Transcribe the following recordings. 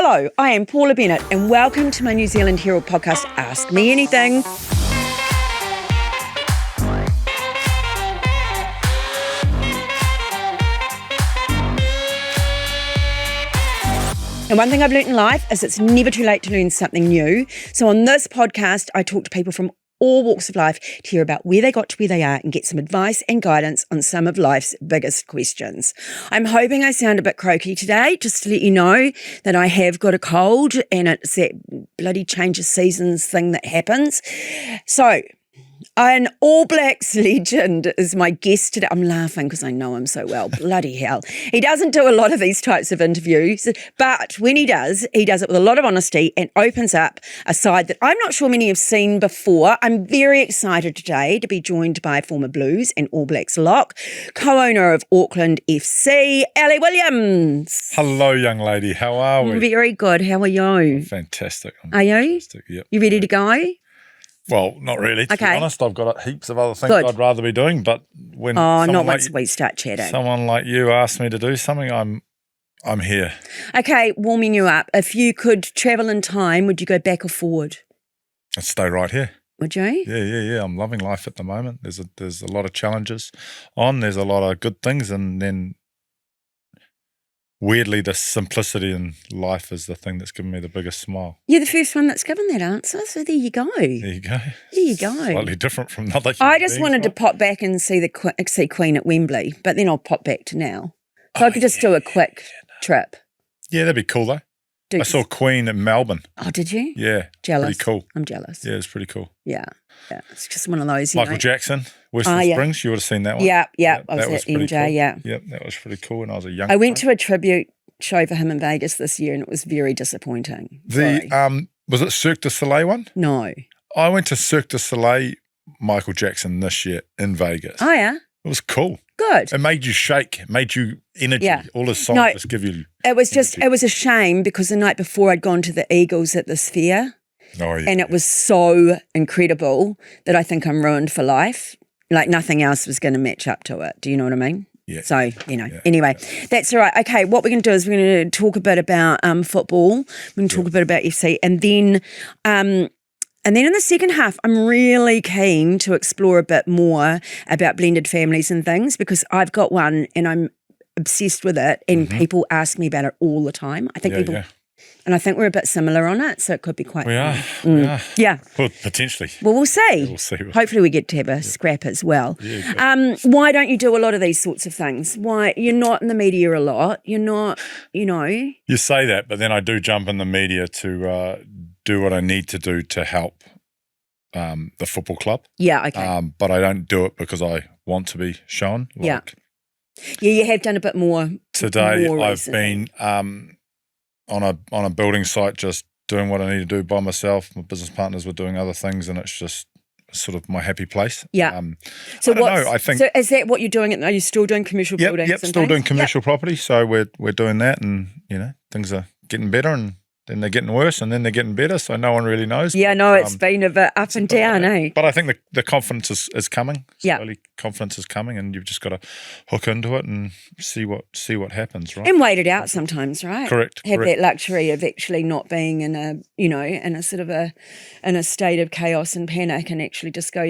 Hello, I am Paula Bennett and welcome to my New Zealand Herald podcast, Ask Me Anything. And one thing I've learnt in life is it's never too late to learn something new. So on this podcast, I talk to people from all walks of life to hear about where they got to where they are and get some advice and guidance on some of life's biggest questions. I'm hoping I sound a bit croaky today, just to let you know that I have got a cold and it's that bloody change of seasons thing that happens. So, an All Blacks legend is my guest today. I'm laughing because I know him so well. Bloody hell. He doesn't do a lot of these types of interviews, but when he does it with a lot of honesty and opens up a side that I'm not sure many have seen before. I'm very excited today to be joined by former Blues and All Blacks lock, co-owner of Auckland FC, Ali Williams. Hello, young lady. How are we? Very good. How are you? Fantastic. Are you? Fantastic. Yep. You ready to go? Well, not really, to be honest. I've got heaps of other things I'd rather be doing, but when not once we start chatting. Someone like you asks me to do something, I'm here. Okay, warming you up. If you could travel in time, would you go back or forward? I'd stay right here. Would you? Yeah. I'm loving life at the moment. There's a lot of challenges on. There's a lot of good things, and then weirdly, the simplicity in life is the thing that's given me the biggest smile. You're the first one that's given that answer, so there you go. There you go. There you go. Slightly different from other I just wanted to pop back and see Queen at Wembley, but then I'll pop back to now. So I could just do a quick trip. Yeah, that'd be cool though. I saw Queen in Melbourne. Oh, did you? Yeah. Jealous. Pretty cool. I'm jealous. Yeah, it's pretty cool. Yeah. It's just one of those, Michael Jackson, Western Springs, you would have seen that one. Yeah. I was at MJ, cool. yeah. Yep, that was pretty cool when I was a young I went to a tribute show for him in Vegas this year and it was very disappointing. Was it Cirque du Soleil one? No. I went to Cirque du Soleil Michael Jackson this year in Vegas. Oh, yeah? It was cool. Good. It made you shake, it made you energy. Yeah. All his songs just give you it was a shame because the night before I'd gone to the Eagles at the Sphere. Oh, yeah. And it was so incredible that I think I'm ruined for life. Like nothing else was going to match up to it. Do you know what I mean? Yeah. So, anyway, that's all right. Okay, what we're going to do is we're going to talk a bit about football. We're going to talk a bit about FC. And then in the second half, I'm really keen to explore a bit more about blended families and things because I've got one and I'm obsessed with it and people ask me about it all the time. I think and I think we're a bit similar on it, so it could be quite fun. We are. Yeah. Well, potentially. Well, we'll see. Yeah, we'll see. Hopefully we get to have a scrap as well. Yeah, why don't you do a lot of these sorts of things? Why you're not in the media a lot? You're not, You say that, but then I do jump in the media to do what I need to do to help the football club. Yeah, okay. But I don't do it because I want to be shown. Yeah, you have done a bit more. Today I've recently. been on a building site just doing what I need to do by myself. My business partners were doing other things and it's just sort of my happy place. Yeah. So I think so is that what you're doing? Are you still doing commercial buildings? Yep, still doing commercial property. So we're doing that and, things are getting better and then they're getting worse and then they're getting better. So no one really knows. Yeah, no, it's been a bit up and down, eh? But I think the confidence is coming. Yeah. Slowly confidence is coming and you've just got to hook into it and see what happens, right? And wait it out sometimes, right? Correct. Have that luxury of actually not being in a sort of in a state of chaos and panic and actually just go,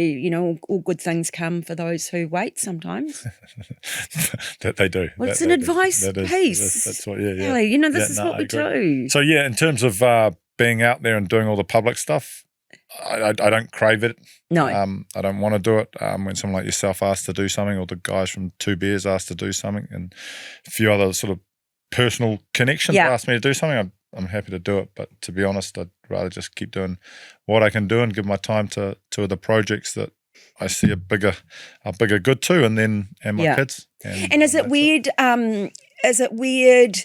all good things come for those who wait sometimes. That they do. Well, it's an advice piece. That's what, Ellie, this is what we do. So, in terms of being out there and doing all the public stuff, I don't crave it. No. I don't want to do it. When someone like yourself asks to do something or the guys from Two Bears ask to do something and a few other sort of personal connections ask me to do something, I'm happy to do it. But to be honest, I'd rather just keep doing what I can do and give my time to the projects that I see a bigger good to and my kids. And is it weird? Is it weird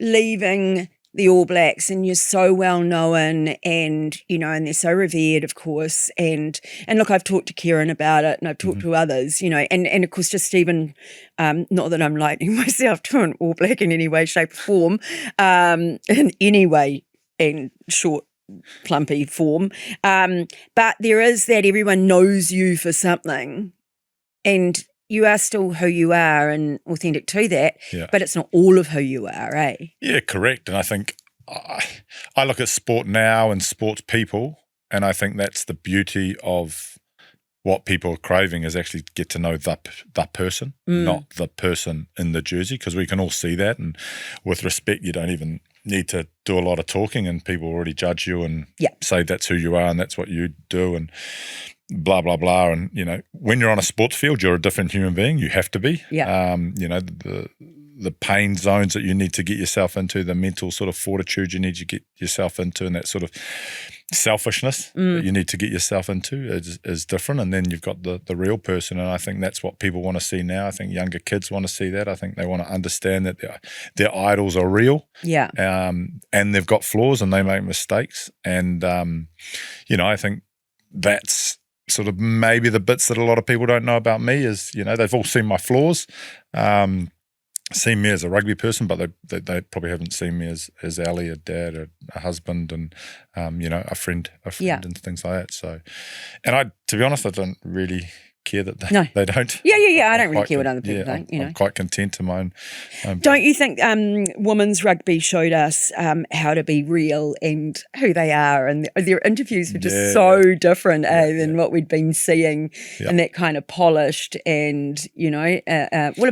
leaving the All Blacks and you're so well known and and they're so revered, of course, and look, I've talked to Kieran about it and I've talked to others, and of course just even not that I'm likening myself to an All Black in any way, shape or form, in any way in short plumpy form, but there is that everyone knows you for something and you are still who you are and authentic to that, but it's not all of who you are, eh? Yeah, correct. And I think I look at sport now and sports people, and I think that's the beauty of what people are craving is actually get to know the person, not the person in the jersey, because we can all see that. And with respect, you don't even need to do a lot of talking, and people already judge you and say that's who you are and that's what you do and blah, blah, blah. And, when you're on a sports field, you're a different human being. You have to be. Yeah. The pain zones that you need to get yourself into, the mental sort of fortitude you need to get yourself into, and that sort of selfishness that you need to get yourself into is different. And then you've got the real person, and I think that's what people want to see now. I think younger kids want to see that. I think they want to understand that their idols are real, and they've got flaws and they make mistakes. And I think that's sort of maybe the bits that a lot of people don't know about me is, they've all seen my flaws. Seen me as a rugby person, but they probably haven't seen me as Ali, a dad, a husband, and a friend, and things like that. So, and to be honest, I don't really care that they don't. I don't really care what other people think. I'm quite content to my own. Don't you think women's rugby showed us how to be real and who they are, and their interviews were just so different than what we'd been seeing, and that kind of polished and a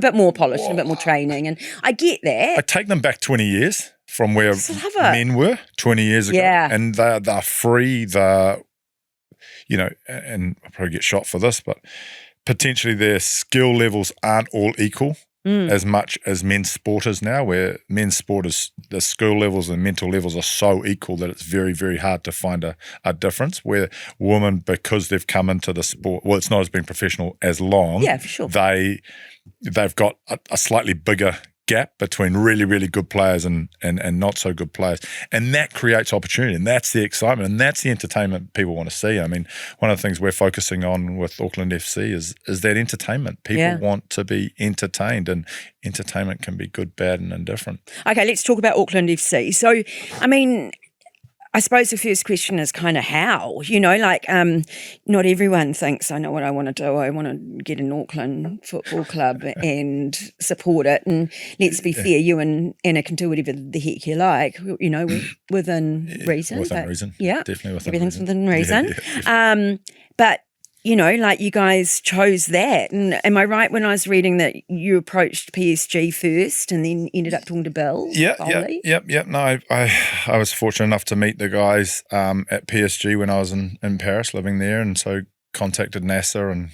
bit more polished, and a bit more training, and I get that. I take them back 20 years from where men were 20 years ago, and they're free. And I'll probably get shot for this, but potentially their skill levels aren't all equal as much as men's sport is now, where men's sport is the skill levels and mental levels are so equal that it's very, very hard to find a difference, where women, because they've come into the sport, well, it's not as been professional as long. Yeah, for sure. They've got a slightly bigger gap between really, really good players and not so good players. And that creates opportunity, and that's the excitement, and that's the entertainment people want to see. I mean, one of the things we're focusing on with Auckland FC is that entertainment. People want to be entertained, and entertainment can be good, bad, and indifferent. Okay, let's talk about Auckland FC. So, I mean, I suppose the first question is kind of how, not everyone thinks, I know what I want to do. I want to get an Auckland football club and support it. And let's be fair, you and Anna can do whatever the heck you like, within reason. Within reason. Yeah. Definitely within Everything's reason. within reason. Yeah. But you guys chose that. And am I right when I was reading that you approached PSG first and then ended up talking to Bill? Yep. No, I was fortunate enough to meet the guys at PSG when I was in Paris, living there, and so contacted NASA, and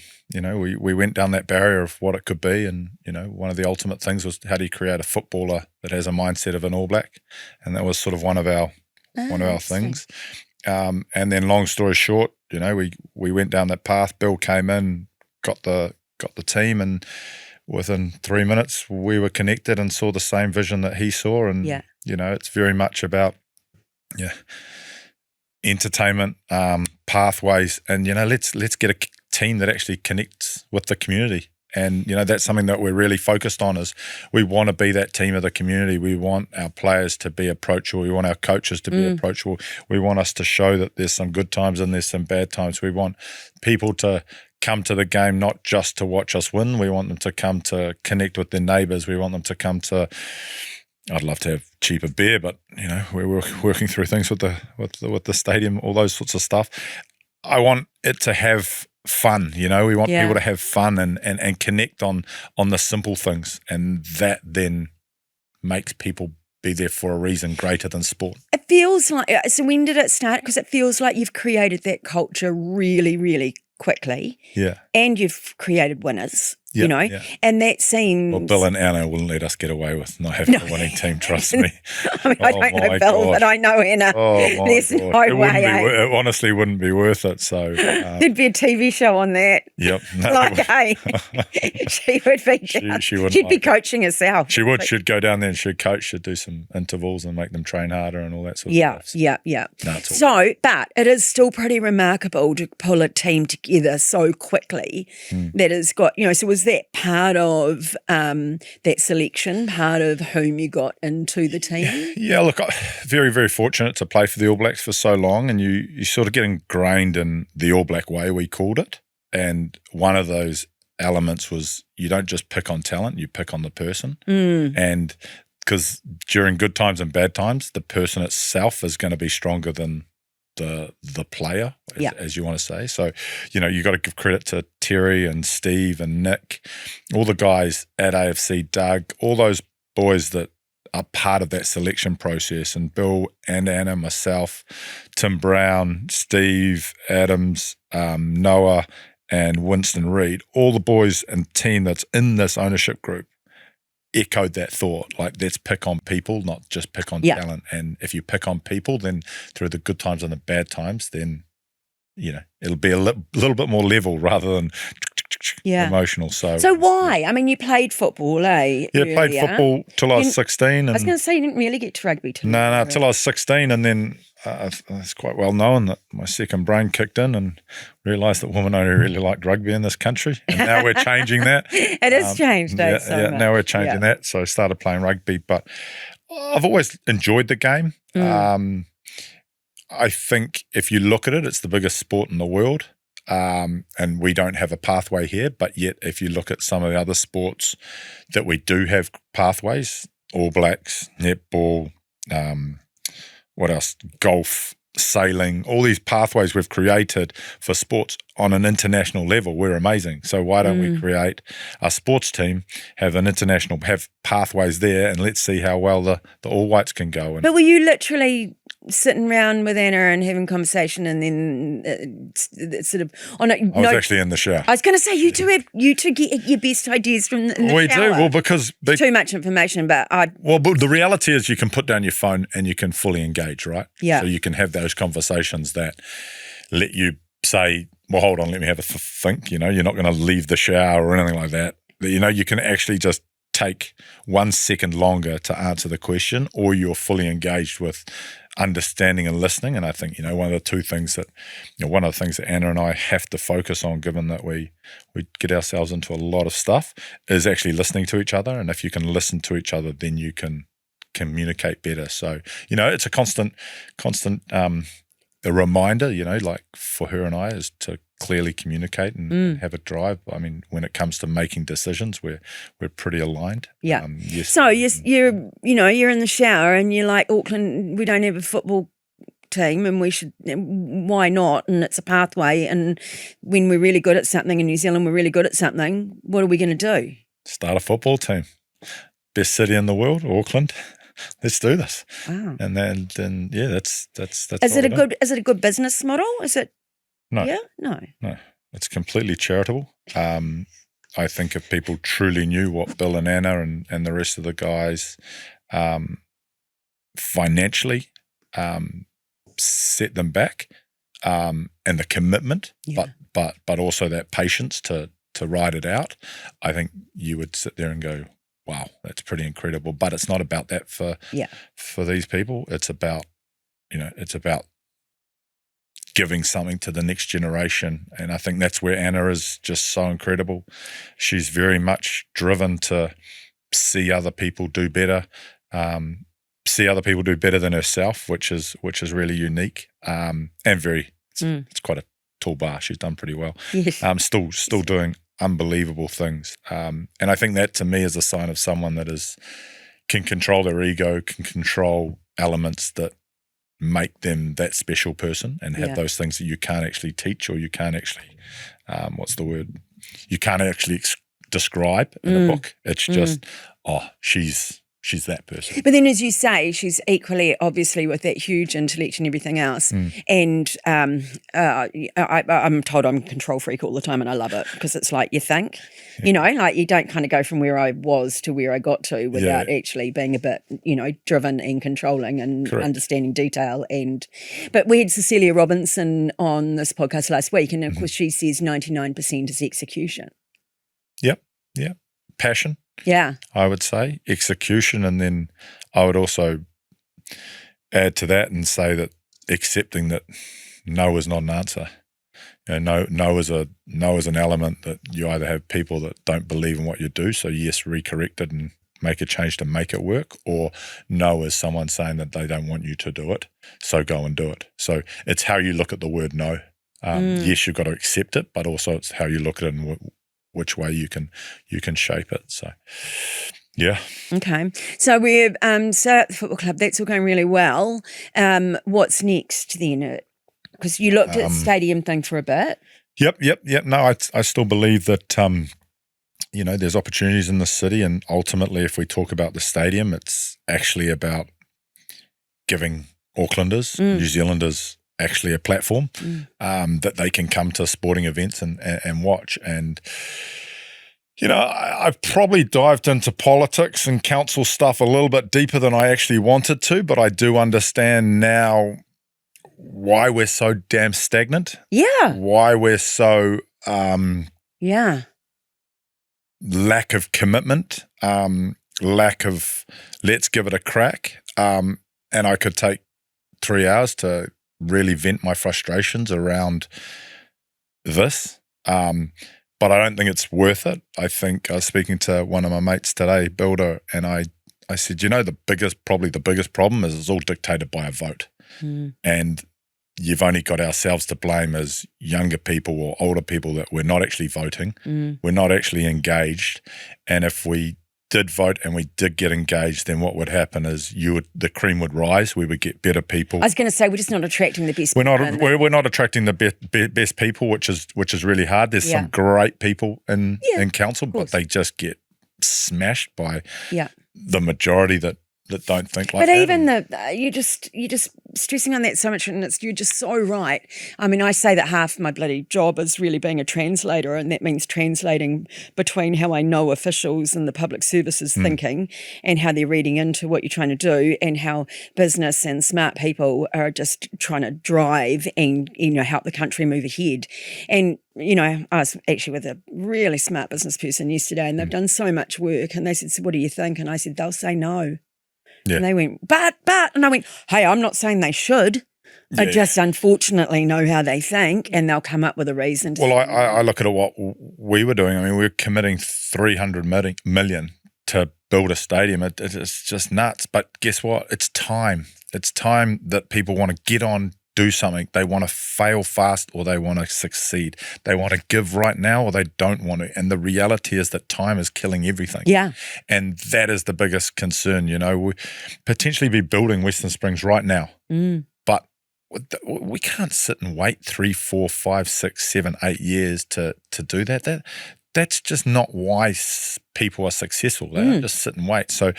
we went down that barrier of what it could be. And one of the ultimate things was, how do you create a footballer that has a mindset of an All Black? And that was sort of one of our things. And then, long story short, we went down that path. Bill came in, got the team, and within 3 minutes we were connected and saw the same vision that he saw. And it's very much about entertainment, pathways, and let's get a team that actually connects with the community. And that's something that we're really focused on, is we want to be that team of the community. We want our players to be approachable. We want our coaches to be approachable. We want us to show that there's some good times and there's some bad times. We want people to come to the game not just to watch us win. We want them to come to connect with their neighbours. We want them to come to, I'd love to have cheaper beer, but we're working through things with the stadium, all those sorts of stuff. I want it to have fun, we want people to have fun and connect on the simple things, and that then makes people be there for a reason greater than sport. It feels like, so when did it start? Because it feels like you've created that culture really, really quickly. Yeah. And you've created winners. And that seems... Well, Bill and Anna wouldn't let us get away with not having a winning team, trust me. I don't know Bill, but I know Anna. There's no way. It honestly wouldn't be worth it. So there'd be a TV show on that. Yep. She would be. She'd be coaching herself. She would. She'd go down there and she'd coach. She'd do some intervals and make them train harder and all that sort of stuff. Yeah. No, but it is still pretty remarkable to pull a team together so quickly that has got, so was that part of that selection, part of whom you got into the team? Yeah, look, very, very fortunate to play for the All Blacks for so long, and you sort of get ingrained in the All Black way, we called it. And one of those elements was, you don't just pick on talent, you pick on the person. And during good times and bad times, the person itself is going to be stronger than the player, as you want to say. So, you got to give credit to Terry and Steve and Nick, all the guys at AFC, Doug, all those boys that are part of that selection process, and Bill and Anna, myself, Tim Brown, Steve, Adams, Noah, and Winston Reid, all the boys and team that's in this ownership group echoed that thought, like, let's pick on people, not just pick on talent. And if you pick on people, then through the good times and the bad times, then it'll be a little bit more level rather than emotional. So why? I mean, you played football, eh? Yeah, played football till I was 16. And I was going to say, you didn't really get to rugby till till I was 16, and then it's quite well known that my second brain kicked in and realised that women only really liked rugby in this country, and now we're changing that. It has changed, now we're changing that. So I started playing rugby, but I've always enjoyed the game. I think if you look at it, it's the biggest sport in the world. And we don't have a pathway here, but yet if you look at some of the other sports that we do have pathways, All Blacks, netball, what else? Golf, sailing, all these pathways we've created for sports on an international level. We're amazing. So why don't we create a sports team, have pathways there, and let's see how well the All Whites can go. But were you literally sitting around with Anna and having conversation, and then sort of? Oh no, I was actually in the shower. I was going to say you two get your best ideas from the shower. We do. Well, because too much information, but but the reality is you can put down your phone and you can fully engage, right? Yeah. So you can have those conversations that let you say, well, hold on, let me have a think. You're not going to leave the shower or anything like that. You can actually just take 1 second longer to answer the question, or you're fully engaged with understanding and listening. And I think, one of the things that Anna and I have to focus on, given that we get ourselves into a lot of stuff, is actually listening to each other. And if you can listen to each other, then you can communicate better. So, it's a constant a reminder, like for her and I, is to clearly communicate and have a drive. I mean, when it comes to making decisions, we're pretty aligned. Yeah. So you're in the shower and you're like, Auckland, we don't have a football team, and why not? And it's a pathway. And when we're really good at something in New Zealand, we're really good at something. What are we going to do? Start a football team. Best city in the world, Auckland. Let's do this. Wow. And then that's. Is it a good business model? Is it? No. Yeah. No. It's completely charitable. I think if people truly knew what Bill and Anna and the rest of the guys financially set them back, and the commitment, but also that patience to ride it out, I think you would sit there and go, wow, that's pretty incredible. But it's not about that for these people. It's about giving something to the next generation. And I think that's where Anna is just so incredible. She's very much driven to see other people do better, see other people do better than herself, which is really unique, and it's quite a tall bar. She's done pretty well. Yes. Still doing unbelievable things. And I think that to me is a sign of someone that can control their ego, can control elements that make them that special person, and have those things that you can't actually teach, or you can't actually, you can't actually describe in a book. It's just, she's that person. But then, as you say, she's equally, obviously, with that huge intellect and everything else. And I'm told I'm a control freak all the time, and I love it, because it's like you think, like you don't kind of go from where I was to where I got to without actually being a bit, driven and controlling and understanding detail. But we had Cecilia Robinson on this podcast last week, and of course she says 99% is execution. Yep. Passion. Yeah, I would say execution, and then I would also add to that and say that accepting that no is not an answer. No is an element that you either have people that don't believe in what you do, so yes, recorrect it and make a change to make it work, or no is someone saying that they don't want you to do it, so go and do it. So it's how you look at the word no. Yes, you've got to accept it, but also it's how you look at it and which way you can shape it. So Yeah. Okay. So we're so at the football club, that's all going really well. What's next then? Because you looked at the stadium thing for a bit. Yep. No, I still believe that, there's opportunities in the city, and ultimately if we talk about the stadium, it's actually about giving Aucklanders, New Zealanders, actually a platform that they can come to sporting events and watch. And I've probably dived into politics and council stuff a little bit deeper than I actually wanted to, but I do understand now why we're so damn stagnant. Yeah. Why we're so lack of commitment, lack of let's give it a crack. And I could take 3 hours to really vent my frustrations around this. But I don't think it's worth it. I think I was speaking to one of my mates today, Builder, and I said, probably the biggest problem is it's all dictated by a vote. And you've only got ourselves to blame as younger people or older people that we're not actually voting. We're not actually engaged. And if we did vote and we did get engaged, then what would happen is the cream would rise. We would get better people. I was going to say, we're just not attracting the best. We're not attracting the best people, which is really hard. There's some great people in council, but they just get smashed by the majority that don't think like that. But even you're just stressing on that so much, and you're just so right. I mean, I say that half my bloody job is really being a translator, and that means translating between how I know officials and the public services thinking and how they're reading into what you're trying to do, and how business and smart people are just trying to drive and help the country move ahead. And I was actually with a really smart business person yesterday, and they've done so much work, and they said, "So what do you think?" And I said, "They'll say no." Yeah. And they went, but, and I went, hey, I'm not saying they should. I just unfortunately know how they think, and they'll come up with a reason. Well, I look at what we were doing. I mean, we were committing $300 million to build a stadium. It's just nuts. But guess what? It's time. It's time that people want to get on, do something. They want to fail fast or they want to succeed. They want to give right now or they don't want to. And the reality is that time is killing everything. Yeah. And that is the biggest concern. We potentially be building Western Springs right now. But we can't sit and wait 3, 4, 5, 6, 7, 8 years to do that. That's just not why people are successful. They don't just sit and wait. So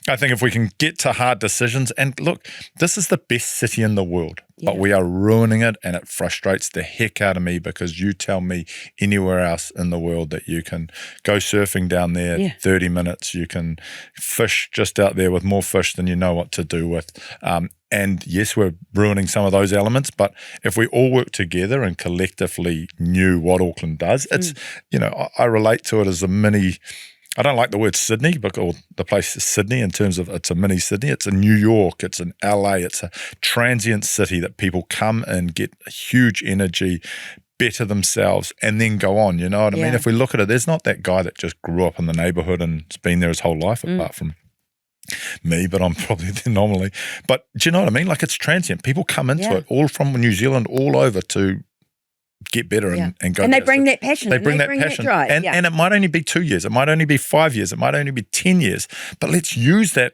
I think if we can get to hard decisions, and look, this is the best city in the world, but we are ruining it, and it frustrates the heck out of me because you tell me anywhere else in the world that you can go surfing down there 30 minutes, you can fish just out there with more fish than you know what to do with. And yes, we're ruining some of those elements, but if we all work together and collectively knew what Auckland does, it's, I relate to it as a mini, I don't like the word Sydney, or the place is Sydney in terms of it's a mini Sydney. It's a New York, it's an LA, it's a transient city that people come and get huge energy, better themselves, and then go on, you know what I mean? If we look at it, there's not that guy that just grew up in the neighbourhood and has been there his whole life, apart from me, but I'm probably the anomaly. But do you know what I mean? Like, it's transient. People come into it all from New Zealand all over to get better and go. And they bring that passion. They bring that passion. Drive. And it might only be 2 years. It might only be 5 years. It might only be 10 years. But let's use that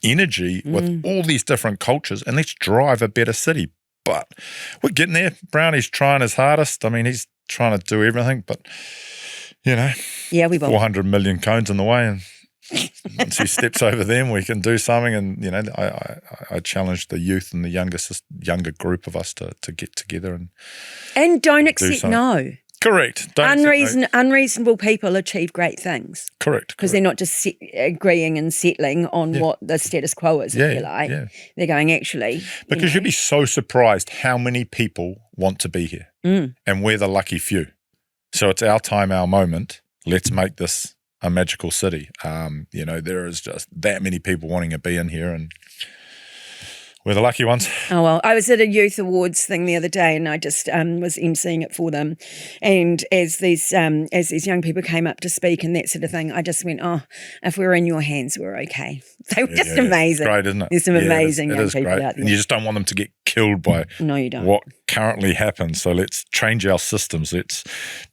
energy with all these different cultures and let's drive a better city. But we're getting there. Brownie's trying his hardest. I mean, he's trying to do everything, but, we will. 400 million cones in the way, and once he steps over them, we can do something. And I challenge the youth and the younger group of us to get together and don't accept no. Correct. Unreasonable people achieve great things. Correct. Because they're not just agreeing and settling on what the status quo is, if you like. Yeah. They're going, actually. Because you'd be so surprised how many people want to be here. And we're the lucky few. So it's our time, our moment. Let's make this a magical city. There is just that many people wanting to be in here, and We're the lucky ones. Oh, well, I was at a youth awards thing the other day and I just was emceeing it for them. And as these young people came up to speak and that sort of thing, I just went, oh, if we're in your hands, we're okay. They were just amazing. It's great, isn't it? There's some amazing young people great. out there. And you just don't want them to get killed by No, you don't. what currently happens. So let's change our systems. Let's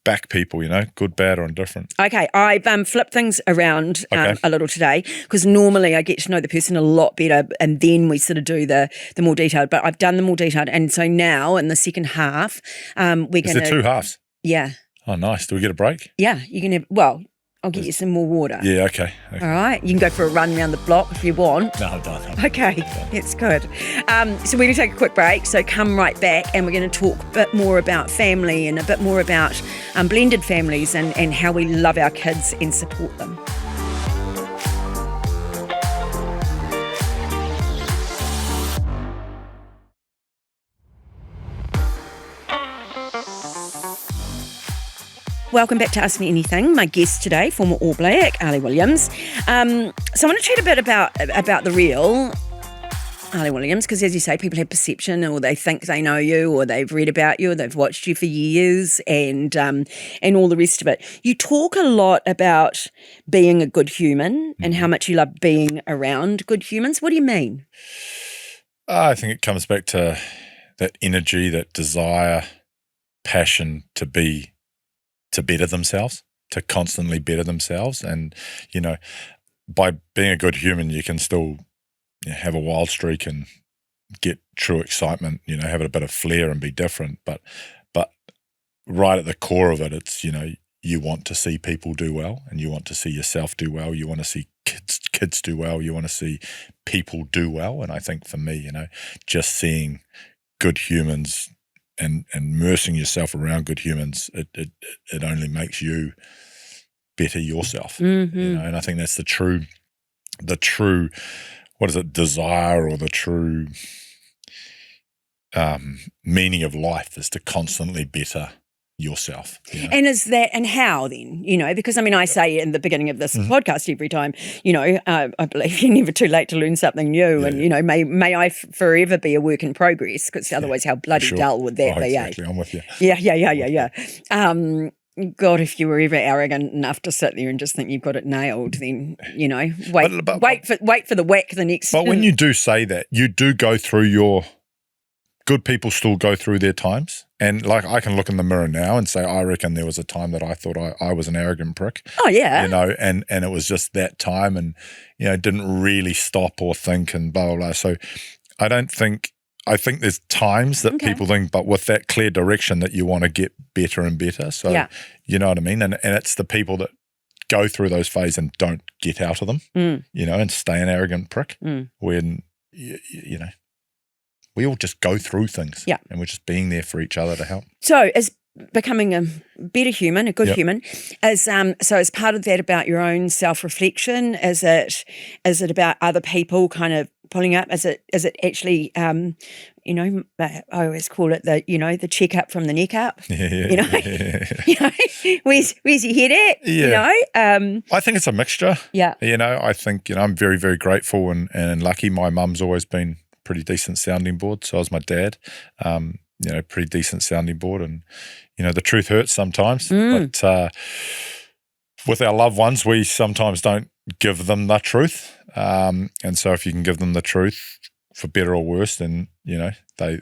back people, good, bad, or indifferent. Okay, I've flipped things around a little today because normally I get to know the person a lot better and then we sort of do the more detailed, but I've done the more detailed. And so now in the second half, we're going to... Is there 2 halves? Yeah. Oh, nice. Do we get a break? Yeah, you can have... Well, I'll get you some more water. Yeah, okay. All right. You can go for a run around the block if you want. No, I'm done. Okay, that's good. So we're going to take a quick break. So come right back and we're going to talk a bit more about family and a bit more about blended families and how we love our kids and support them. Welcome back to Ask Me Anything. My guest today, former All Black, Ali Williams. So I want to chat a bit about the real Ali Williams, because as you say, people have perception or they think they know you or they've read about you or they've watched you for years and all the rest of it. You talk a lot about being a good human and how much you love being around good humans. What do you mean? I think it comes back to that energy, that desire, passion to better themselves, to constantly better themselves. And, by being a good human, you can still have a wild streak and get true excitement, have a bit of flair and be different. But right at the core of it, it's, you want to see people do well and you want to see yourself do well. You want to see kids do well. You want to see people do well. And I think for me, just seeing good humans and immersing yourself around good humans, it only makes you better yourself. Mm-hmm. And I think that's the true, what is it, desire or the true meaning of life is to constantly better yourself. And is that, and how then, because I say in the beginning of this podcast every time, I believe you're never too late to learn something new. Yeah. And, may I forever be a work in progress, because otherwise how bloody dull would that be? Exactly. I'm with you. Yeah. God, if you were ever arrogant enough to sit there and just think you've got it nailed, then, wait for the whack the next. But when you do say that, you do go through good people still go through their times. And I can look in the mirror now and say, I reckon there was a time that I thought I was an arrogant prick. Oh, yeah. And it was just that time and, didn't really stop or think and blah, blah, blah. So I think there's times that people think, but with that clear direction that you want to get better and better. So, you know what I mean? And it's the people that go through those phases and don't get out of them, and stay an arrogant prick when, we all just go through things and we're just being there for each other to help. So as becoming a better human, a good human, as part of that about your own self-reflection, is it about other people kind of pulling up? Is it actually, I always call it the check-up from the neck up? Where's your head at? Yeah. I think it's a mixture. Yeah. I think, I'm very, very grateful and lucky. My mum's always been pretty decent sounding board. So was my dad, pretty decent sounding board. And, the truth hurts sometimes. But with our loved ones, we sometimes don't give them the truth. And so if you can give them the truth for better or worse, then, they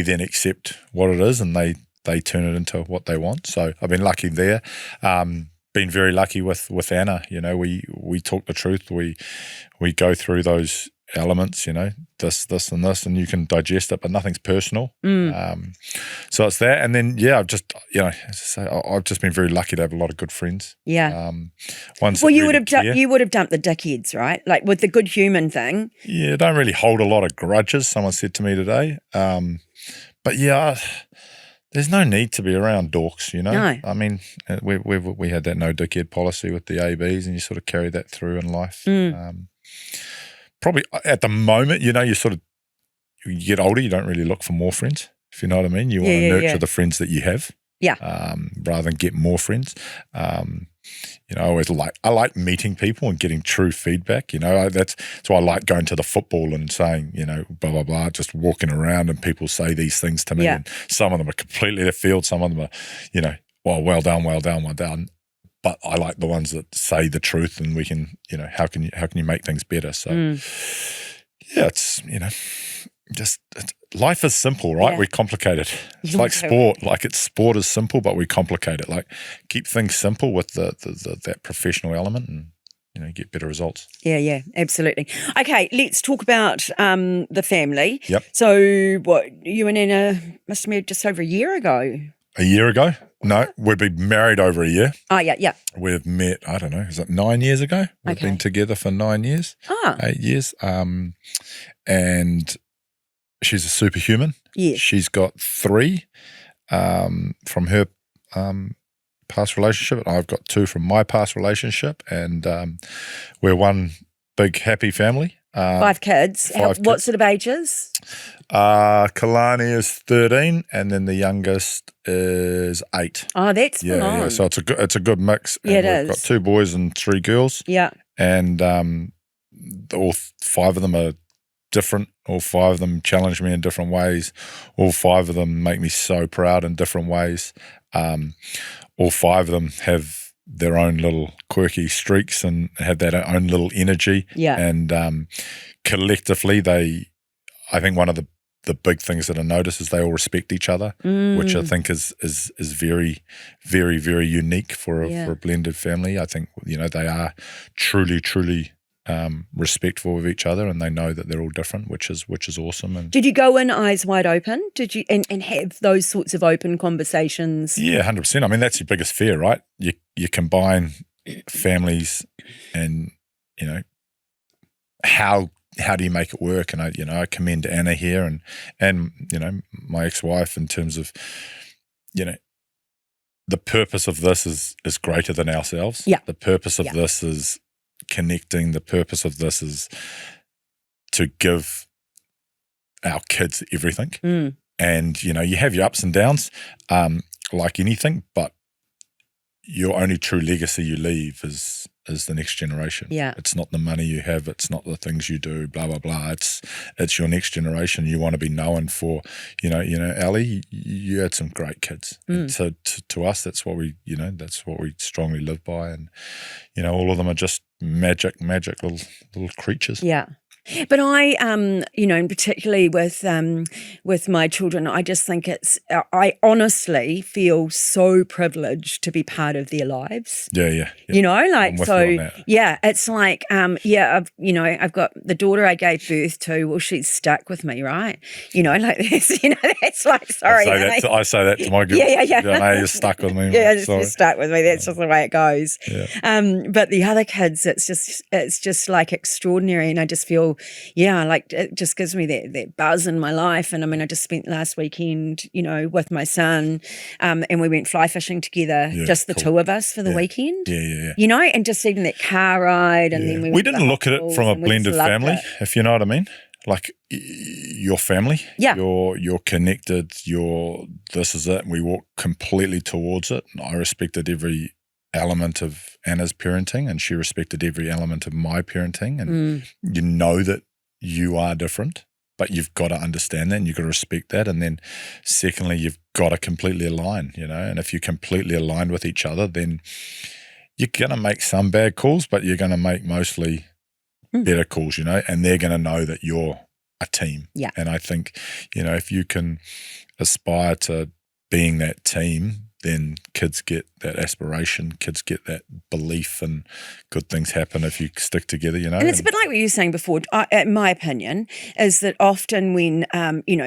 then accept what it is and they turn it into what they want. So I've been lucky there. Been very lucky with Anna. We talk the truth. We go through those elements, this and this, and you can digest it, but nothing's personal. So it's that. And then, I've just, I've just been very lucky to have a lot of good friends. Yeah. You would have dumped the dickheads, right? Like with the good human thing. Yeah, I don't really hold a lot of grudges, someone said to me today. But there's no need to be around dorks, No. I mean, we had that no dickhead policy with the ABs and you sort of carry that through in life. Probably at the moment, you get older, you don't really look for more friends, if you know what I mean. You want to nurture the friends that you have. rather than get more friends. I like meeting people and getting true feedback. That's why I like going to the football and saying, blah, blah, blah, just walking around and people say these things to me. And some of them are completely left field. Some of them are, well done, well done, well done. But I like the ones that say the truth and we can, how can you make things better? So, it's, life is simple, right? Yeah. We complicate it. It's like sport. Sport is simple, but we complicate it. Like keep things simple with that professional element and, get better results. Yeah, absolutely. Okay, let's talk about the family. Yep. So you and Anna must have met just over a year ago. A year ago? No, we've been married over a year. Oh, yeah. We've met, I don't know, is it 9 years ago? We've been together for 9 years, 8 years. And she's a superhuman. Yes. She's got 3 from her past relationship, and I've got 2 from my past relationship, and we're one big happy family. 5 kids. 5 what kids. sort of ages? Kalani is 13, and then the youngest is 8. Oh, that's full on. Yeah. So it's a good mix. Yeah, and we've got 2 boys and 3 girls. Yeah. And all 5 of them are different. All 5 of them challenge me in different ways. All 5 of them make me so proud in different ways. All 5 of them have their own little quirky streaks and have their own little energy. Yeah. And collectively, I think one of the big things that I notice is they all respect each other, which I think is very, very, very unique for a blended family. I think they are truly respectful of each other, and they know that they're all different, which is awesome. And did you go in eyes wide open? Did you and have those sorts of open conversations? Yeah, 100%. I mean, that's your biggest fear, right? You combine families, and how do you make it work? And I commend Anna here and my ex-wife in terms of the purpose of this is greater than ourselves. Yeah. The purpose of this is connecting. The purpose of this is to give our kids everything. And you have your ups and downs, like anything, but your only true legacy you leave is the next generation. Yeah. It's not the money you have, it's not the things you do, blah blah blah. It's your next generation. You want to be known for, Ali, you had some great kids. And so to us, that's what we strongly live by, and all of them are just magic little creatures. Yeah. But I, and particularly with my children, I just think I honestly feel so privileged to be part of their lives. Yeah. It's like, I've got the daughter I gave birth to. Well, she's stuck with me, right? Like this, that's like, sorry. I say that to my girls. Yeah. No, you're stuck with me. Yeah, you're stuck with me. That's just the way it goes. Yeah. But the other kids, it's just like extraordinary, and I just feel. Yeah, like it just gives me that buzz in my life. And I mean, I just spent last weekend, with my son, and we went fly fishing together, just the 2 of us for the weekend. Yeah. And just even that car ride, and then we didn't look at it from a blended family, if you know what I mean. Like your family, you're connected. This is it. And we walked completely towards it. And I respected every element of Anna's parenting, and she respected every element of my parenting. And you know that you are different, but you've got to understand that, and you've got to respect that. And then secondly, you've got to completely align, and if you're completely aligned with each other, then you're going to make some bad calls, but you're going to make mostly better calls, and they're going to know that you're a team. Yeah. And I think, if you can aspire to being that team, then kids get that aspiration, kids get that belief, and good things happen if you stick together, And it's a bit like what you were saying before, in my opinion, is that often when,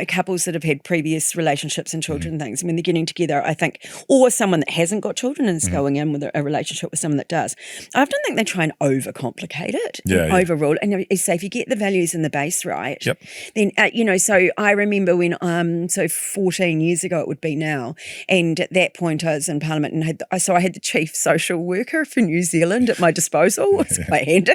couples that have had previous relationships and children and things, when they're getting together, I think, or someone that hasn't got children and is going in with a relationship with someone that does, I often think they try and overcomplicate it, overrule. And you say, if you get the values and the base right, then, so I remember when, 14 years ago it would be now, and at that point I was in Parliament and so I had the chief social worker for New Zealand at my disposal. It was quite handy.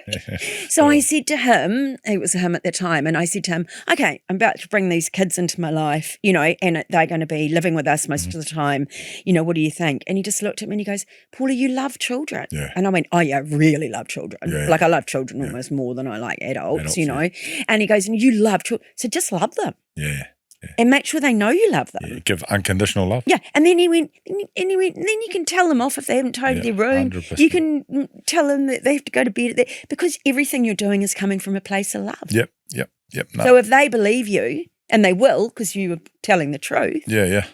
So I said to him, it was him at the time, and I said to him, okay, I'm about to bring these kids into my life, and they're going to be living with us most of the time. What do you think? And he just looked at me and he goes, Paula, you love children. Yeah. And I went, oh yeah, I really love children. Yeah. Like I love children almost more than I like adults, Yeah. And he goes, and you love children. So just love them. Yeah. And make sure they know you love them. Yeah, give unconditional love. Yeah, and then he went, and then you can tell them off if they haven't tidied their room. 100%. You can tell them that they have to go to bed because everything you're doing is coming from a place of love. Yep. No. So if they believe you, and they will because you were telling the truth, Yeah.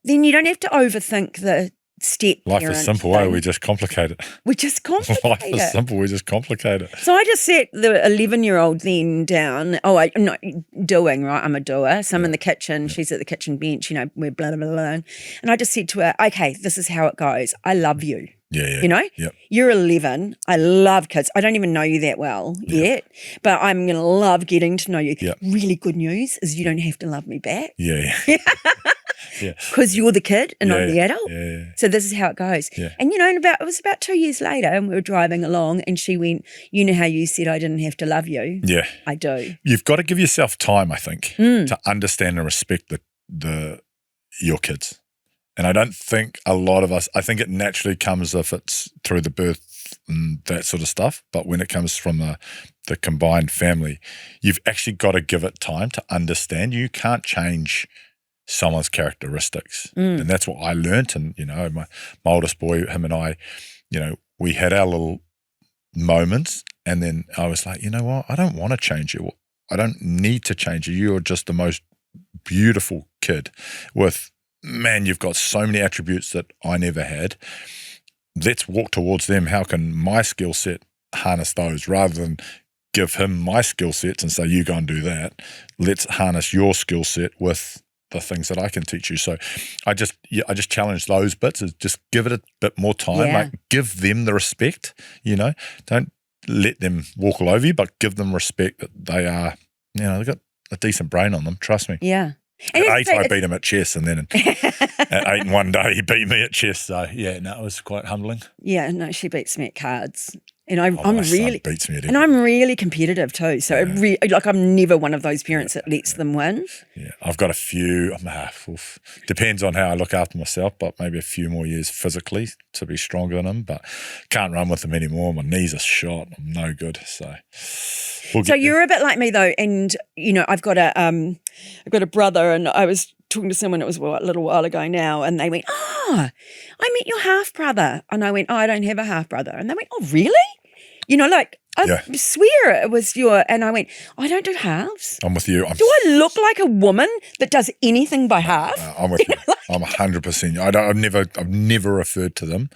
then you don't have to overthink the step. Life is simple, we just complicate it. We just complicate Life it. is simple, we just complicate it. So I just sat the 11-year-old then down. I'm not doing, right? I'm a doer. So I'm in the kitchen. She's at the kitchen bench, we're blah, blah, blah. And I just said to her, okay, this is how it goes. I love you. Yeah. Yep. You're 11. I love kids. I don't even know you that well yet, but I'm going to love getting to know you. Yep. Really good news is you don't have to love me back. Yeah. Because you're the kid and I'm the adult. Yeah. So this is how it goes. Yeah. And it was about 2 years later and we were driving along and she went, you know how you said I didn't have to love you? Yeah. I do. You've got to give yourself time, I think, to understand and respect your kids. And I don't think a lot of us, I think it naturally comes if it's through the birth and that sort of stuff. But when it comes from the combined family, you've actually got to give it time to understand. You can't change someone's characteristics. And that's what I learnt. And, my oldest boy, him and I, we had our little moments. And then I was like, you know what? I don't want to change you. I don't need to change you. You're just the most beautiful kid with, man, you've got so many attributes that I never had. Let's walk towards them. How can my skill set harness those rather than give him my skill sets and say, you go and do that. Let's harness your skill set with the things that I can teach you. So I just challenge those bits, is just give it a bit more time. Yeah. Like give them the respect, don't let them walk all over you, but give them respect that they are, they've got a decent brain on them. Trust me. Yeah. At 8, I beat him at chess, and then at 8 and one day, he beat me at chess. So, it was quite humbling. Yeah, no, she beats me at cards. And I'm my son really beats me at and I'm really competitive too. So I'm never one of those parents that lets them win. Yeah, I've got a few. Depends on how I look after myself, but maybe a few more years physically to be stronger than him. But can't run with them anymore. My knees are shot. I'm no good. So. So you're a bit like me though, and I've got a brother, and I was talking to someone, it was a little while ago now, and they went, I met your half brother, and I went, I don't have a half brother, and they went, oh really? I swear it was and I went, I don't do halves. I'm with you. Do I look like a woman that does anything by half? I'm with you. I'm 100%. I've never referred to them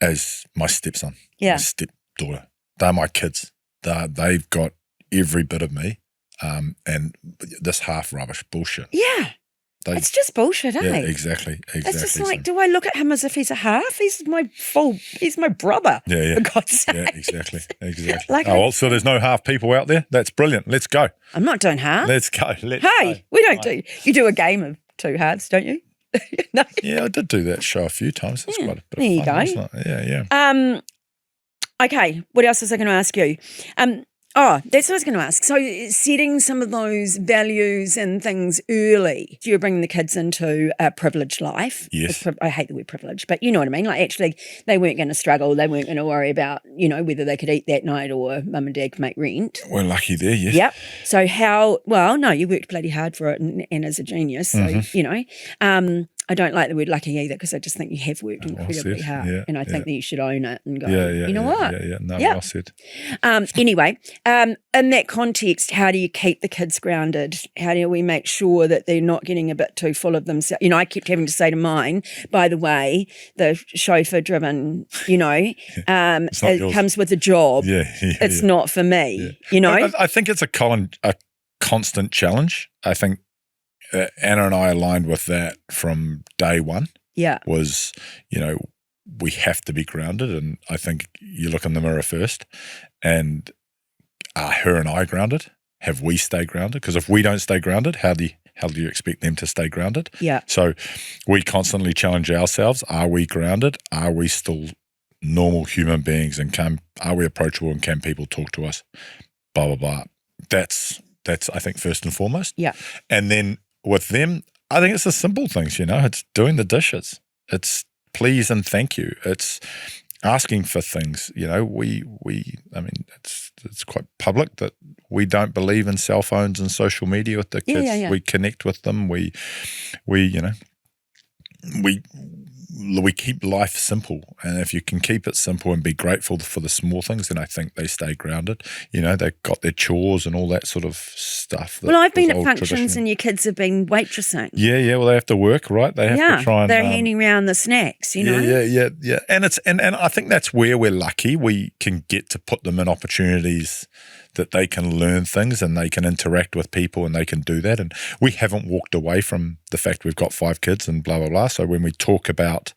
as my stepson, my stepdaughter. They're my kids. They've got every bit of me, and this half rubbish bullshit. Yeah. It's just bullshit, eh? Yeah, exactly. It's just like, do I look at him as if he's a half? He's my brother. Yeah. For God's sake. Yeah, exactly. So there's no half people out there? That's brilliant. Let's go. I'm not doing half. Let's go. We don't you do a game of two halves, don't you? No. Yeah, I did do that show a few times. It's quite a bit there of fun, you go. wasn't it? Yeah. Okay, what else was I going to ask you? That's what I was going to ask. So setting some of those values and things early. You're bringing the kids into a privileged life. Yes. I hate the word privilege, but you know what I mean? Like actually they weren't going to struggle. They weren't going to worry about, whether they could eat that night or mum and dad could make rent. We're lucky there, yes. Yep. So you worked bloody hard for it and as a genius. So, I don't like the word lucky either because I just think you have worked incredibly hard, and I think that you should own it and go, you know what? Yeah. No, well said. Anyway, in that context, how do you keep the kids grounded? How do we make sure that they're not getting a bit too full of themselves? I kept having to say to mine, by the way, the chauffeur-driven, it comes with a job. It's not for me, I think it's a constant challenge. I think Anna and I aligned with that from day one. Yeah. Was, we have to be grounded. And I think you look in the mirror first and are her and I grounded? Have we stayed grounded? Because if we don't stay grounded, how how do you expect them to stay grounded? Yeah. So we constantly challenge ourselves. Are we grounded? Are we still normal human beings, and are we approachable, and can people talk to us? Blah, blah, blah. That's I think first and foremost. Yeah. And then with them, I think it's the simple things, it's doing the dishes. It's please and thank you. It's asking for things. I mean, it's quite public that we don't believe in cell phones and social media with the kids. Yeah. We connect with them. We keep life simple, and if you can keep it simple and be grateful for the small things, then I think they stay grounded. They've got their chores and all that sort of stuff. Well, I've been at functions and your kids have been waitressing. Yeah. Well, they have to work, right? They have to try and they're handing around the snacks. Yeah. And I think that's where we're lucky. We can get to put them in opportunities that they can learn things and they can interact with people and they can do that. And we haven't walked away from the fact we've got 5 kids and blah, blah, blah. So when we talk about,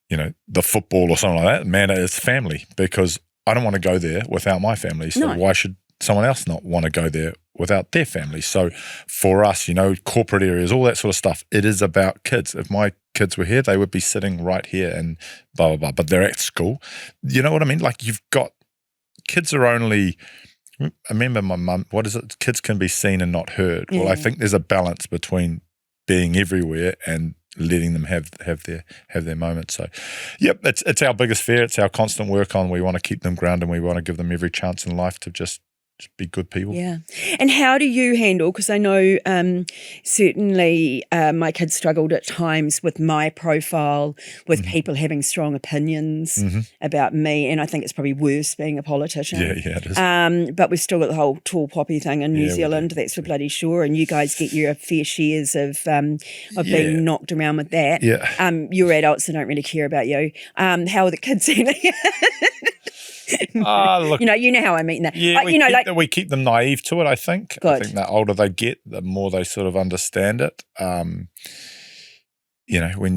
the football or something like that, man, it's family, because I don't want to go there without my family. So why should someone else not want to go there without their family? So for us, corporate areas, all that sort of stuff, it is about kids. If my kids were here, they would be sitting right here and blah, blah, blah. But they're at school. You know what I mean? Like kids are only, I remember my mum, what is it? Kids can be seen and not heard. Well, I think there's a balance between being everywhere and letting them have their moments. So, it's our biggest fear. It's our constant work on. We want to keep them grounded, and we want to give them every chance in life to just be good people. Yeah. And how do you handle, because I know certainly my kids struggled at times with my profile, with people having strong opinions about me, and I think it's probably worse being a politician. Yeah, it is. But we've still got the whole tall poppy thing in New Zealand, that's for bloody sure, and you guys get your fair shares of being knocked around with that. Yeah. You're adults, so don't really care about you. How are the kids handling it? Look, you know how I mean that. Yeah, we keep them naive to it, I think. Good. I think the older they get, the more they sort of understand it. When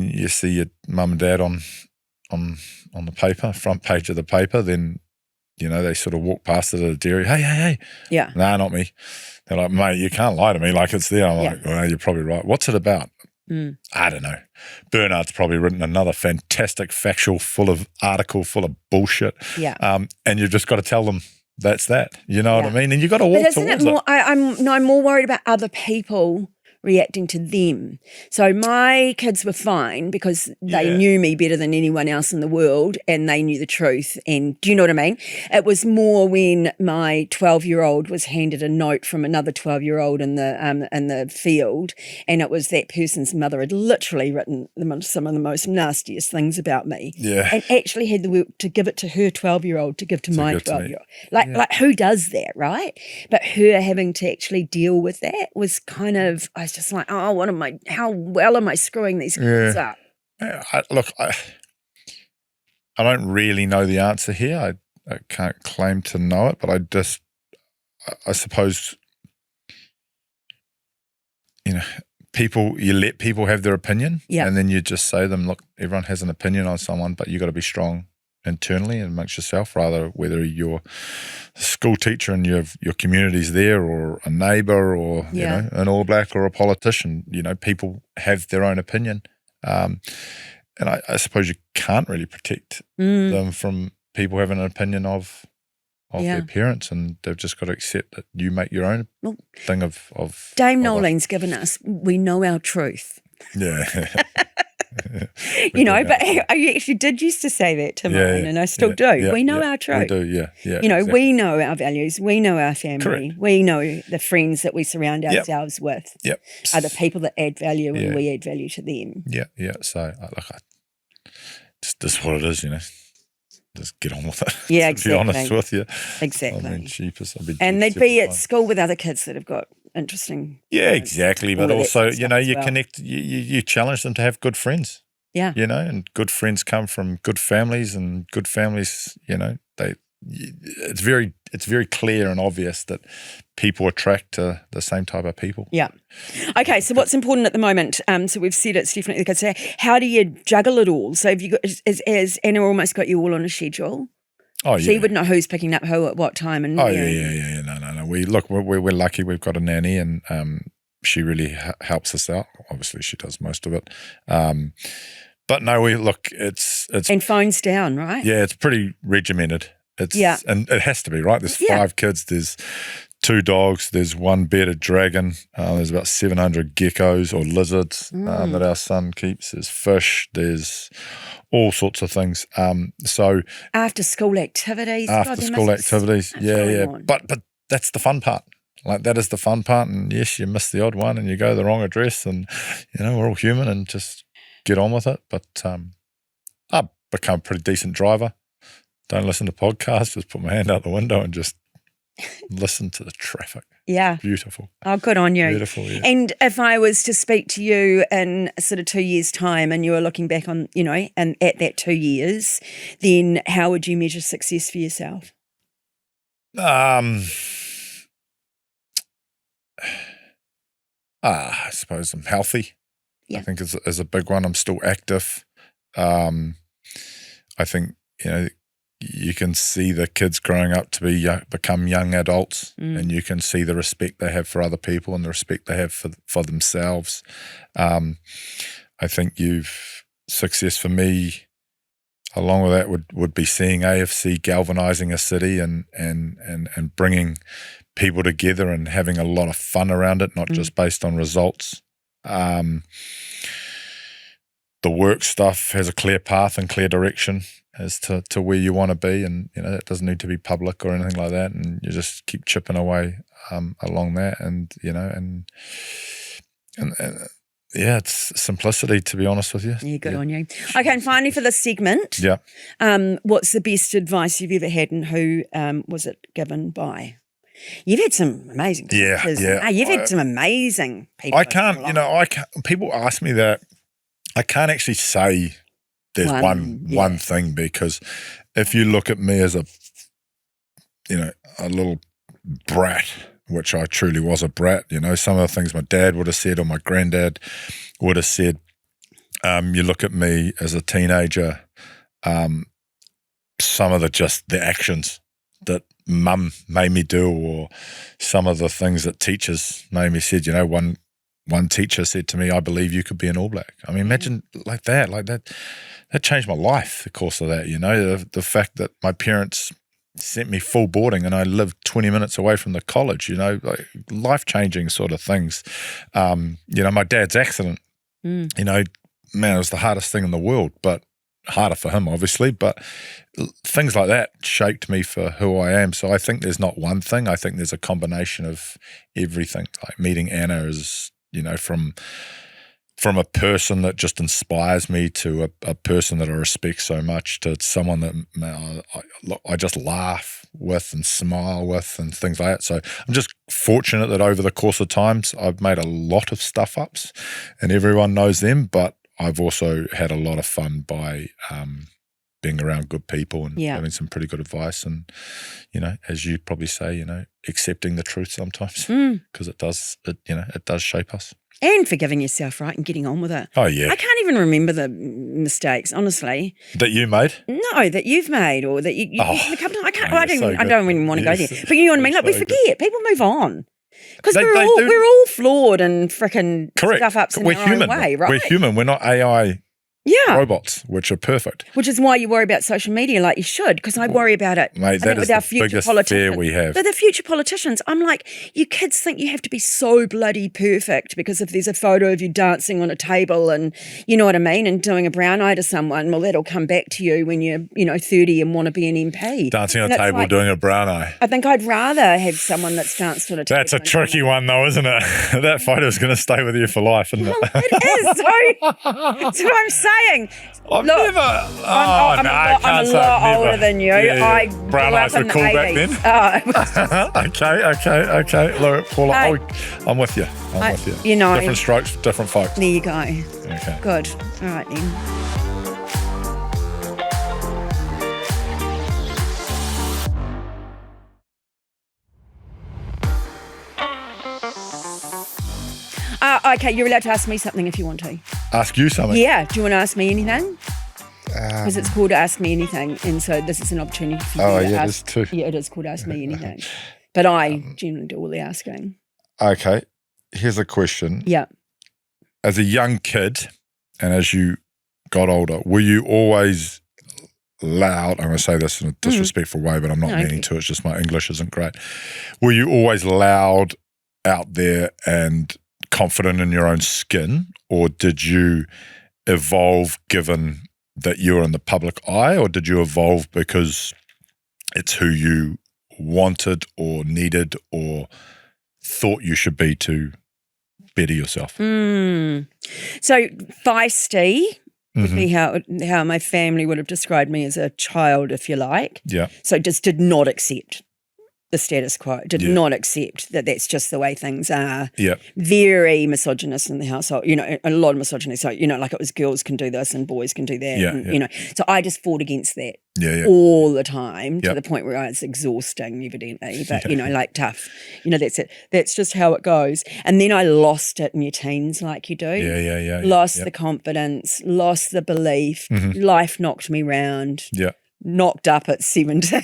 you see your mum and dad on the paper, front page of the paper, then, they sort of walk past it at a dairy. Hey. Yeah. Nah, not me. They're like, mate, you can't lie to me. Like, it's there. I'm like, well, you're probably right. What's it about? I don't know. Bernard's probably written another fantastic factual article full of bullshit. Yeah. And you've just got to tell them that's that. You know what I mean? And you've got to walk towards it. I'm more worried about other people reacting to them. So my kids were fine because they knew me better than anyone else in the world, and they knew the truth. And do you know what I mean? It was more when my 12-year-old was handed a note from another 12-year-old in the field, and it was that person's mother had literally written some of the most nastiest things about me. Yeah. And actually had the work to give it to her 12-year-old to give to my 12-year-old. Like who does that, right? But her having to actually deal with that was kind of, I was just like, how well am I screwing these kids up? Yeah, I don't really know the answer here. I can't claim to know it, but I suppose, you let people have their opinion, and then you just say to them, look, everyone has an opinion on someone, but you got to be strong internally and amongst yourself, rather whether you're a school teacher and your community's there, or a neighbour, or an All Black, or a politician. People have their own opinion, and I suppose you can't really protect them from people having an opinion of their parents, and they've just got to accept that you make your own thing of Dame Nolan's given us, we know our truth. Yeah. But I actually did used to say that to mine, and I still do. Yeah, we know our truth. We do, yeah. Exactly. We know our values. We know our family. Correct. We know the friends that we surround ourselves with are the people that add value, and we add value to them. Yeah. So, just this is what it is, Just get on with it. Yeah, exactly. To be honest with you. Exactly. I mean, cheapest. And they'd be at school with other kids that have got interesting. Yeah, exactly. But also, you connect, you challenge them to have good friends. Yeah. And good friends come from good families, and good families, it's very clear and obvious that people attract to the same type of people. Yeah. Okay, so what's important at the moment? So we've said it's definitely good. So how do you juggle it all? So have you got, has Anna almost got you all on a schedule? Oh, yeah. She would know who's picking up who at what time. And yeah. No. We're lucky. We've got a nanny, and she really helps us out. Obviously, she does most of it. But no, it's and phones down, right? Yeah, it's pretty regimented. And it has to be, right? There's 5 kids. There's 2 dogs. There's 1 bearded dragon. There's about 700 geckos or lizards that our son keeps. There's fish. There's all sorts of things. So after school activities. Yeah. But that's the fun part. Like, that is the fun part. And yes, you miss the odd one and you go to the wrong address, and we're all human, and just get on with it. But I've become a pretty decent driver. Don't listen to podcasts, just put my hand out the window and just listen to the traffic. Yeah. Beautiful. Oh, good on you. Beautiful, yeah. And if I was to speak to you in sort of 2 years' time, and you were looking back on, and at that 2 years, then how would you measure success for yourself? I suppose I'm healthy. Yeah. I think is a big one. I'm still active. I think, you can see the kids growing up to become young adults, and you can see the respect they have for other people and the respect they have for themselves. I think success for me, along with that, would be seeing AFC galvanising a city and bringing people together and having a lot of fun around it, not just based on results. The work stuff has a clear path and clear direction as to where you want to be, and it doesn't need to be public or anything like that, and you just keep chipping away along that, and it's simplicity, to be honest with you. Yeah, good on you. Okay, and finally for this segment, what's the best advice you've ever had, and who was it given by? You've had some amazing teachers. You've had some amazing people. I can't. People ask me that. I can't actually say there's one thing, because if you look at me as a little brat, which I truly was a brat, some of the things my dad would have said or my granddad would have said. You look at me as a teenager, some of the actions that mum made me do, or some of the things that teachers made me said. One teacher said to me, "I believe you could be an All Black." I mean, imagine like that. That changed my life, the course of that, the fact that my parents sent me full boarding and I lived 20 minutes away from the college, like life-changing sort of things. My dad's accident, man, it was the hardest thing in the world, but harder for him, obviously, but things like that shaped me for who I am. So I think there's not one thing. I think there's a combination of everything. Like meeting Anna is, from a person that just inspires me to a person that I respect so much, to someone that I just laugh with and smile with and things like that. So I'm just fortunate that over the course of times I've made a lot of stuff-ups and everyone knows them, but I've also had a lot of fun by being around good people and having some pretty good advice, and as you probably say, accepting the truth sometimes, because it does shape us. And forgiving yourself, right, and getting on with it. Oh, yeah. I can't even remember the mistakes, honestly. That you made? No, that you've made, or that you I don't even want to go there. But you know what I mean? Like, we forget. People move on. Because we're all flawed and frickin' stuff-ups in our own way, right? We're human. We're not AI robots, which are perfect. Which is why you worry about social media like you should, because I worry about it. Mate, that is the biggest fear we have. But the future politicians, I'm like, you kids think you have to be so bloody perfect because if there's a photo of you dancing on a table and, you know what I mean, and doing a brown eye to someone, well, that'll come back to you when you're, 30 and want to be an MP. Dancing on a table, doing a brown eye. I think I'd rather have someone that's danced on a table. That's a tricky one though, isn't it? That photo's going to stay with you for life, isn't it? It is. That's what I'm saying. I'm a lot older than you. I brown eyes were cool back then. Okay. Look, Paula, I'm with you. I'm with you. Different strokes, different folks. There you go. Okay. Good. All right then. Okay, you're allowed to ask me something if you want to. Ask you something? Yeah. Do you want to ask me anything? Because it's called Ask Me Anything, and so this is an opportunity for you to ask. It is too. Yeah, it is called Ask Me Anything. But I generally do all the asking. Okay. here's a question. Yeah. As a young kid and as you got older, were you always loud? I'm going to say this in a disrespectful way, but I'm not meaning to. It's just my English isn't great. Were you always loud out there and confident in your own skin, or did you evolve given that you were in the public eye, or did you evolve because it's who you wanted or needed or thought you should be to better yourself? So feisty would be how my family would have described me as a child, if you like. Yeah. So just did not accept the status quo, did not accept that that's just the way things are. Yeah. Very misogynist in the household, a lot of misogyny. So, like it was girls can do this and boys can do that. Yeah, and, so I just fought against that all the time to the point where I was exhausting, evidently, but, like tough. That's it. That's just how it goes. And then I lost it in your teens like you do. Yeah. Lost the confidence, lost the belief. Life knocked me round. Yeah. Knocked up at 17.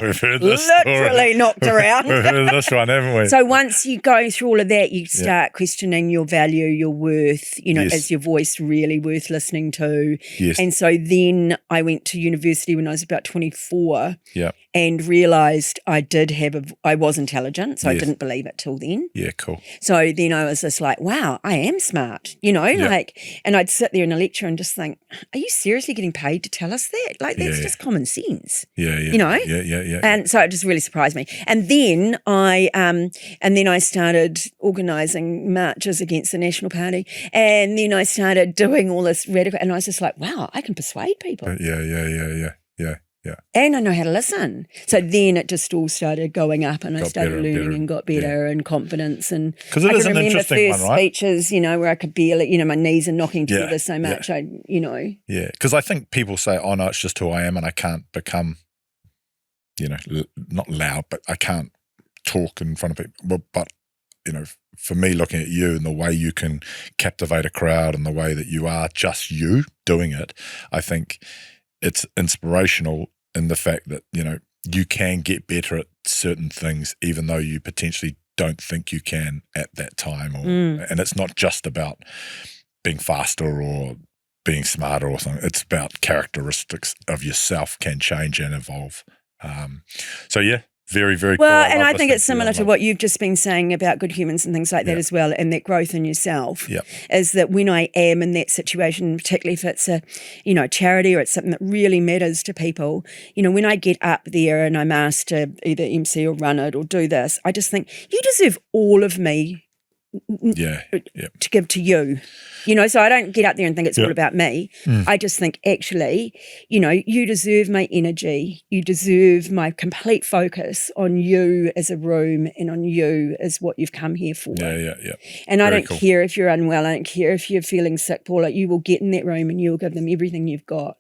We've heard this literally knocked around. We've heard this one, haven't we? So once you go through all of that, you start questioning your value, your worth, is your voice really worth listening to? Yes. And so then I went to university when I was about 24 Yeah. and realised I was intelligent, so I didn't believe it till then. Yeah, cool. So then I was just like, wow, I am smart, and I'd sit there in a lecture and just think, are you seriously getting paid to tell us that? Like, that's just common sense. Yeah. Yeah. And so it just really surprised me. And then I started organising marches against the National Party, and then I started doing all this radical, and I was just like, wow, I can persuade people. Yeah. And I know how to listen. So then it just all started going up, and I started learning and got better and confidence. And because it is an interesting one, right? Speeches, where I could barely, my knees are knocking together so much. Yeah, because I think people say, oh no, it's just who I am and I can't become, not loud, but I can't talk in front of people. But for me, looking at you and the way you can captivate a crowd and the way that you are just you doing it, I think it's inspirational in the fact that, you can get better at certain things even though you potentially don't think you can at that time. And it's not just about being faster or being smarter or something. It's about characteristics of yourself can change and evolve. Very, very cool. Well, and I think it's similar to what you've just been saying about good humans and things like that as well, and that growth in yourself is that when I am in that situation, particularly if it's a, charity or it's something that really matters to people, when I get up there and I'm asked to either MC or run it or do this, I just think you deserve all of me to give to you. So I don't get up there and think it's all about me. I just think actually, you deserve my energy. You deserve my complete focus on you as a room and on you as what you've come here for. Yeah. And I don't care if you're unwell. I don't care if you're feeling sick, Paula. You will get in that room and you'll give them everything you've got.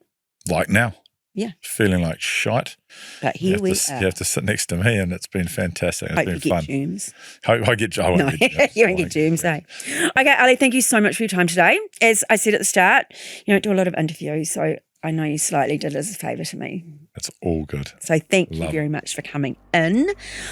Like now. Yeah. Feeling like shite. But here we are. You have to sit next to me and it's been fantastic. It's been fun. Germs. I won't get germs. You won't get germs, eh? Okay, Ali, thank you so much for your time today. As I said at the start, you don't do a lot of interviews, so I know you slightly did it as a favour to me. It's all good. So thank you very much for coming in.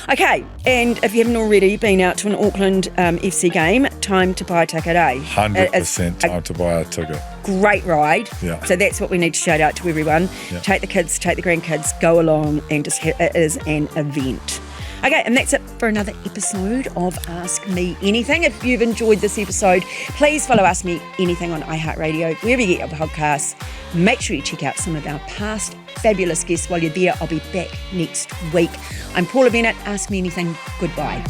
Okay, and if you haven't already been out to an Auckland FC game, time to buy a ticket, eh? 100% time to buy a ticket. Great ride. Yeah. So that's what we need to shout out to everyone. Yeah. Take the kids, take the grandkids, go along and it is an event. Okay, and that's it for another episode of Ask Me Anything. If you've enjoyed this episode, please follow Ask Me Anything on iHeartRadio, wherever you get your podcasts. Make sure you check out some of our past fabulous guests while you're there. I'll be back next week. I'm Paula Bennett. Ask Me Anything. Goodbye.